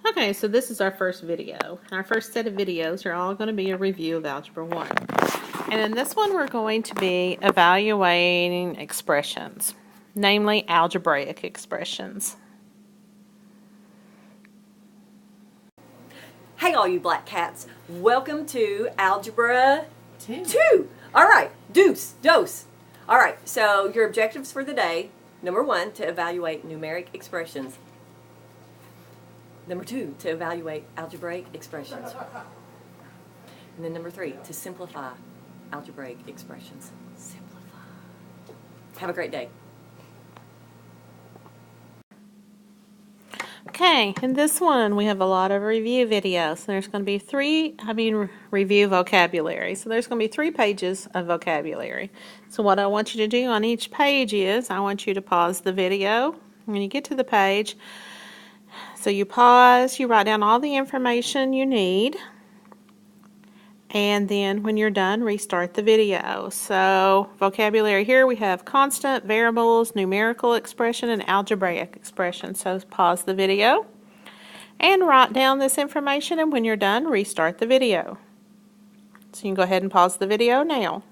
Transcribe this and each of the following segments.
Okay, so this is our first video. Our first set of videos are all going to be a review of Algebra 1. And in this one we're going to be evaluating expressions, namely algebraic expressions. Hey all you black cats, welcome to Algebra 2. Alright, dose. Alright, so your objectives for the day, number 1, to evaluate numeric expressions. Number 2, to evaluate algebraic expressions. And then number 3, to simplify algebraic expressions. Simplify. Have a great day. Okay, in this one we have a lot of review videos. There's going to be review vocabulary. So there's going to be 3 pages of vocabulary. So what I want you to do on each page is I want you to pause the video when you get to the page. So you pause, you write down all the information you need, and then when you're done, restart the video. So vocabulary here, we have constant, variables, numerical expression, and algebraic expression. So pause the video and write down this information, and when you're done, restart the video. So you can go ahead and pause the video now.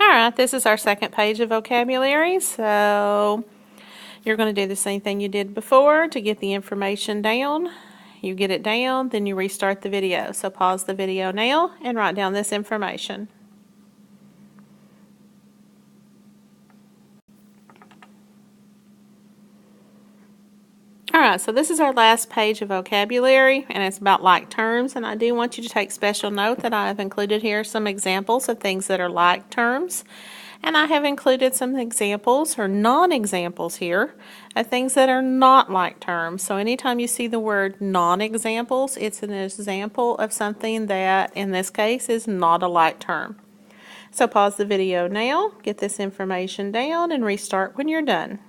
Alright, this is our second page of vocabulary. So you're going to do the same thing you did before to get the information down. You get it down, then you restart the video. So pause the video now and write down this information. Alright, so this is our last page of vocabulary, and it's about like terms, and I do want you to take special note that I have included here some examples of things that are like terms, and I have included some examples or non-examples here of things that are not like terms. So anytime you see the word non-examples, it's an example of something that in this case is not a like term. So pause the video now, get this information down, and restart when you're done.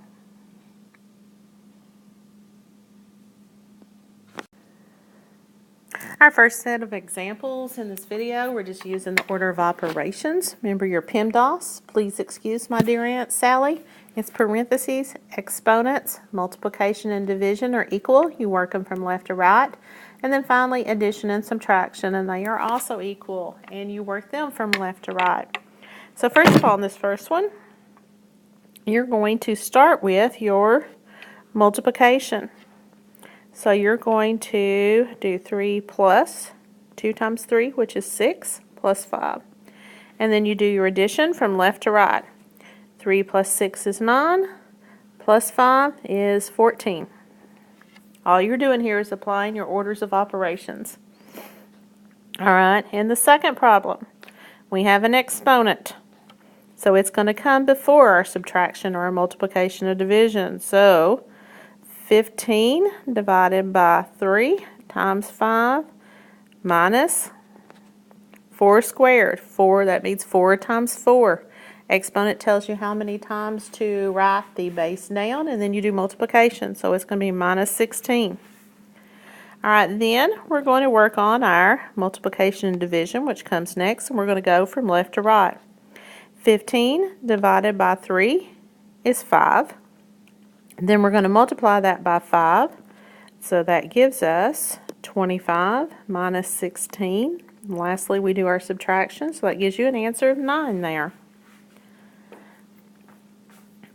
Our first set of examples in this video, we're just using the order of operations. Remember your PEMDAS. Please excuse my dear Aunt Sally. It's parentheses, exponents, multiplication and division are equal. You work them from left to right. And then finally addition and subtraction, and they are also equal. And you work them from left to right. So first of all, in this first one, you're going to start with your multiplication. So you're going to do 3 plus 2 times 3, which is 6, plus 5. And then you do your addition from left to right. 3 plus 6 is 9, plus 5 is 14. All you're doing here is applying your orders of operations. Alright, in the second problem, we have an exponent. So it's going to come before our subtraction or our multiplication or division. So 15 divided by 3 times 5 minus 4 squared. 4, that means 4 times 4. Exponent tells you how many times to write the base down, and then you do multiplication. So it's going to be minus 16. Alright, then we're going to work on our multiplication and division, which comes next, and we're going to go from left to right. 15 divided by 3 is 5. Then we're going to multiply that by 5, so that gives us 25 minus 16. And lastly, we do our subtraction, so that gives you an answer of 9 there.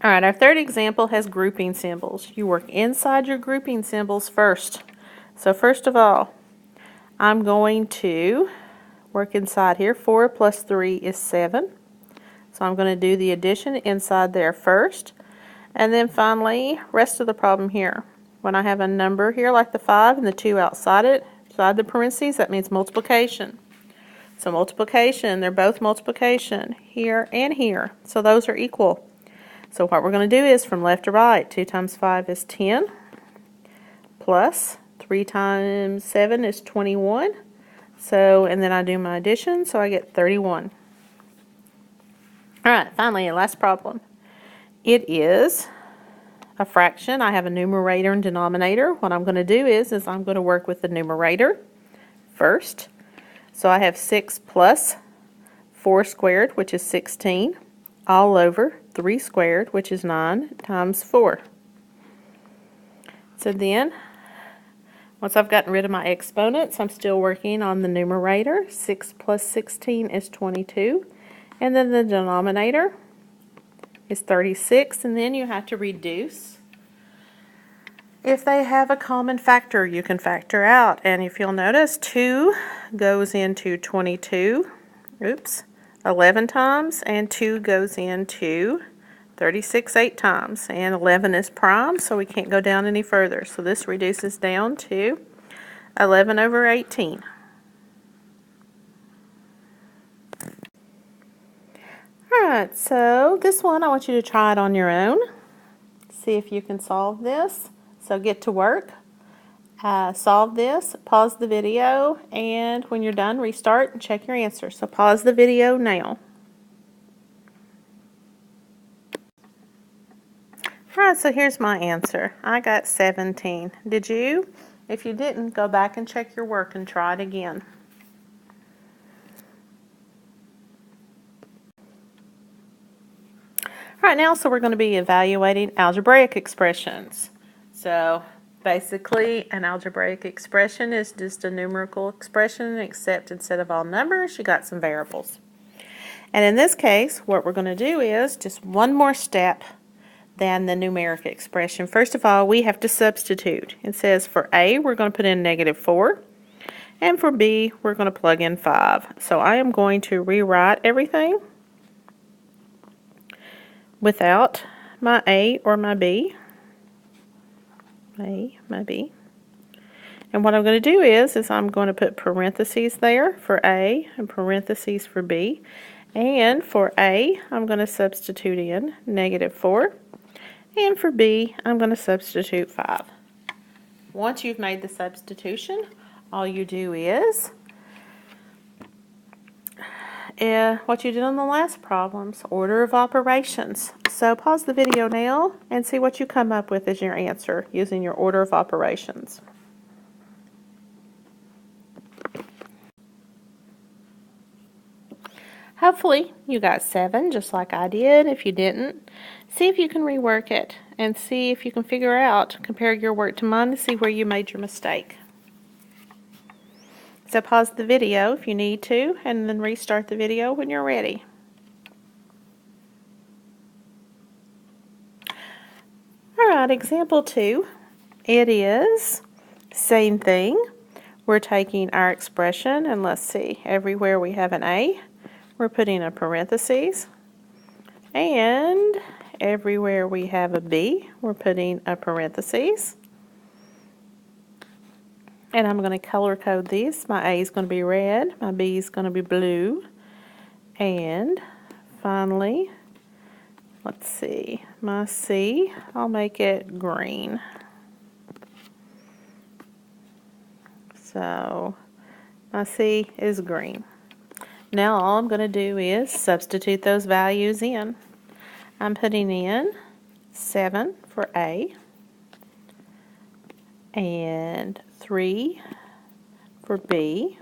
Alright, our third example has grouping symbols. You work inside your grouping symbols first. So first of all, I'm going to work inside here. 4 plus 3 is 7. So I'm going to do the addition inside there first. And then finally, rest of the problem here. When I have a number here like the 5 and the 2 outside the parentheses, that means multiplication. So multiplication, they're both multiplication, here and here. So those are equal. So what we're going to do is from left to right. 2 times 5 is 10, plus 3 times 7 is 21. So, and then I do my addition, so I get 31. Alright, finally, last problem. It is a fraction. I have a numerator and denominator. What I'm going to do is I'm going to work with the numerator first. So I have 6 plus 4 squared, which is 16. all over 3 squared, which is 9 times 4. So then, once I've gotten rid of my exponents, I'm still working on the numerator. 6 plus 16 is 22. And then the denominator is 36. And then you have to reduce. If they have a common factor, you can factor out. And if you'll notice, 2 goes into 22. 11 times, and 2 goes into 36 8 times, and 11 is prime, so we can't go down any further. So this reduces down to 11 over 18. Alright, so this one I want you to try it on your own. See if you can solve this. So get to work. Solve this, pause the video, and when you're done, restart and check your answer. So pause the video now. Alright, so here's my answer. I got 17. Did you? If you didn't, go back and check your work and try it again. Alright, now so we're going to be evaluating algebraic expressions. So basically, an algebraic expression is just a numerical expression, except instead of all numbers, you got some variables. And in this case, what we're going to do is just one more step than the numeric expression. First of all, we have to substitute. It says for A, we're going to put in -4, and for B, we're going to plug in 5. So I am going to rewrite everything without my A or my B. My B. And what I'm going to do is I'm going to put parentheses there for A and parentheses for B. And for A, I'm going to substitute in -4. And for B, I'm going to substitute 5. Once you've made the substitution, all you do is what you did on the last problems, order of operations. So pause the video now and see what you come up with as your answer using your order of operations. Hopefully you got 7 just like I did. If you didn't, see if you can rework it and see if you can figure out, compare your work to mine to see where you made your mistake. So pause the video if you need to, and then restart the video when you're ready. Alright, example 2. It is same thing. We're taking our expression, and let's see, everywhere we have an A, we're putting a parentheses. And everywhere we have a B, we're putting a parentheses. And I'm going to color code these. My A is going to be red, my B is going to be blue, and finally, let's see, my C, I'll make it green. So my C is green. Now all I'm going to do is substitute those values in. I'm putting in 7 for A, and 3 for B,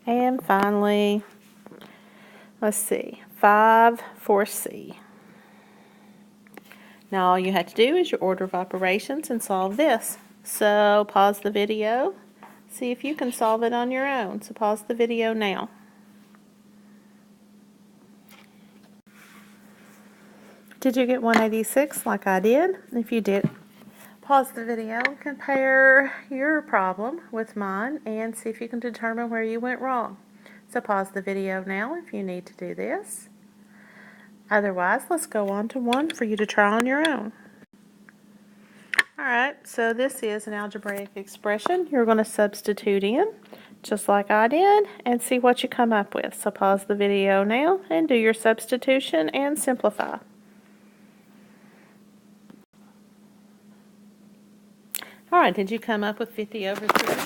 and finally, let's see, 5 for C. Now all you have to do is your order of operations and solve this. So pause the video, see if you can solve it on your own. So pause the video now. Did you get 186 like I did? If you did, pause the video, compare your problem with mine, and see if you can determine where you went wrong. So pause the video now if you need to do this. Otherwise, let's go on to one for you to try on your own. Alright, so this is an algebraic expression you're going to substitute in, just like I did, and see what you come up with. So pause the video now and do your substitution and simplify. Alright, did you come up with 50 over 3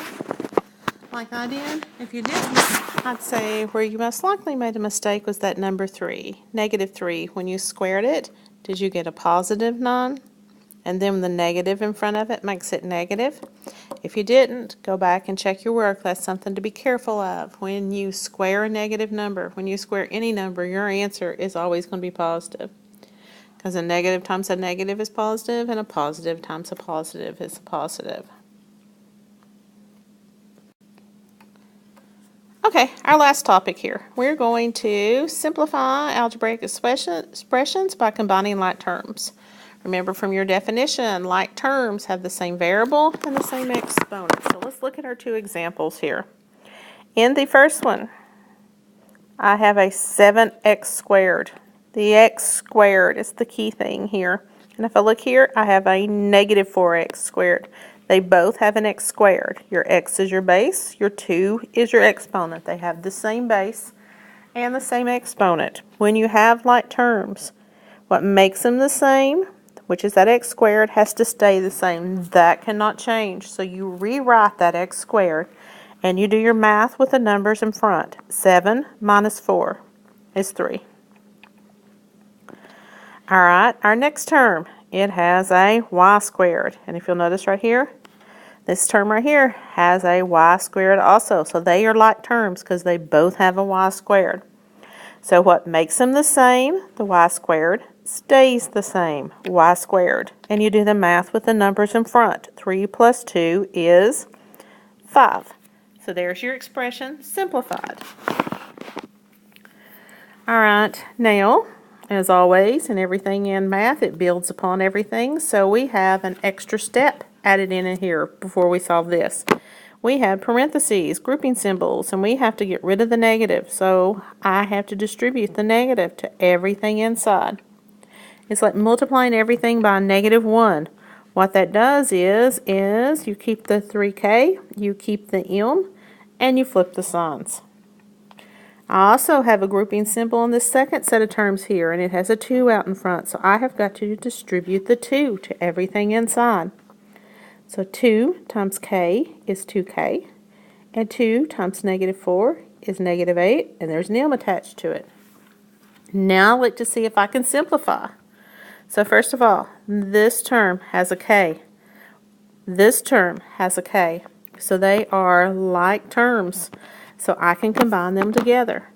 like I did? If you didn't, I'd say where you most likely made a mistake was that number 3, -3. When you squared it, did you get a +9? and then the negative in front of it makes it negative. If you didn't, go back and check your work. That's something to be careful of. When you square a negative number, when you square any number, your answer is always going to be positive. Because a negative times a negative is positive, and a positive times a positive is a positive. Okay, our last topic here. We're going to simplify algebraic expressions by combining like terms. Remember from your definition, like terms have the same variable and the same exponent. So let's look at our two examples here. In the first one, I have a 7x squared. The x squared is the key thing here. And if I look here, I have a negative 4x squared. They both have an x squared. Your x is your base, your 2 is your exponent. They have the same base and the same exponent. When you have like terms, what makes them the same, which is that x squared, has to stay the same. That cannot change. So you rewrite that x squared and you do your math with the numbers in front. 7 minus 4 is 3. Alright, our next term, it has a y squared. And if you'll notice right here, this term right here has a y squared also. So they are like terms because they both have a y squared. So what makes them the same, the y squared, stays the same, y squared. And you do the math with the numbers in front. 3 plus 2 is 5. So there's your expression simplified. Alright, now, as always, in everything in math, it builds upon everything. So we have an extra step added in here before we solve this. We have parentheses, grouping symbols, and we have to get rid of the negative. So I have to distribute the negative to everything inside. It's like multiplying everything by -1. What that does is you keep the 3k, you keep the m, and you flip the signs. I also have a grouping symbol in this second set of terms here, and it has a 2 out in front, so I have got to distribute the 2 to everything inside. So 2 times k is 2k, and 2 times -4 is -8, and there's an m attached to it. Now I'd like to see if I can simplify. So first of all, this term has a k. This term has a k. So they are like terms. So I can combine them together.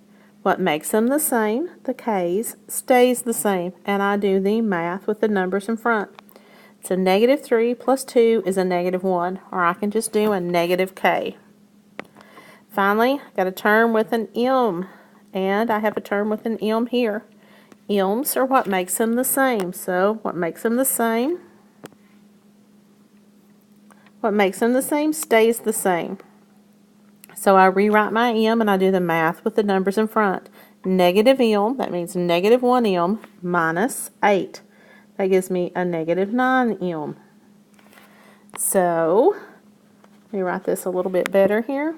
What makes them the same, the k's, stays the same. And I do the math with the numbers in front. So -3 plus 2 is a -1. Or I can just do a -k. Finally, I got a term with an m. And I have a term with an m here. M's are what makes them the same. So what makes them the same? What makes them the same stays the same. So I rewrite my m and I do the math with the numbers in front. -m, that means -1m minus 8. That gives me a -9m. So, let me write this a little bit better here.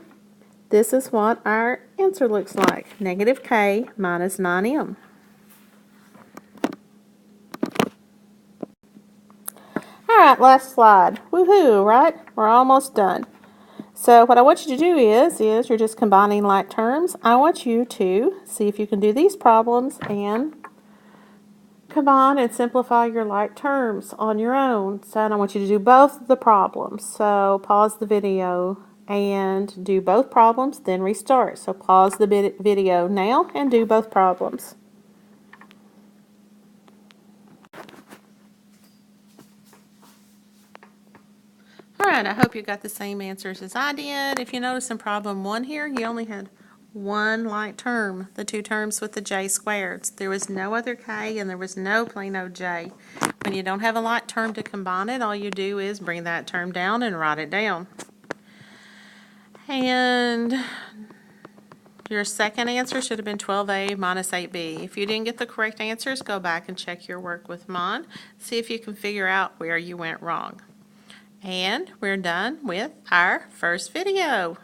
This is what our answer looks like. -k minus 9m. Alright, last slide. Woohoo, right? We're almost done. So what I want you to do is you're just combining like terms. I want you to see if you can do these problems and combine and simplify your like terms on your own. So I want you to do both the problems. So pause the video and do both problems, then restart. So pause the video now and do both problems. Alright, I hope you got the same answers as I did. If you notice in problem 1 here, you only had one like term, the two terms with the j squareds. There was no other k and there was no plain old j. When you don't have a like term to combine it, all you do is bring that term down and write it down. And your second answer should have been 12a minus 8b. If you didn't get the correct answers, go back and check your work with mine. See if you can figure out where you went wrong. And we're done with our first video.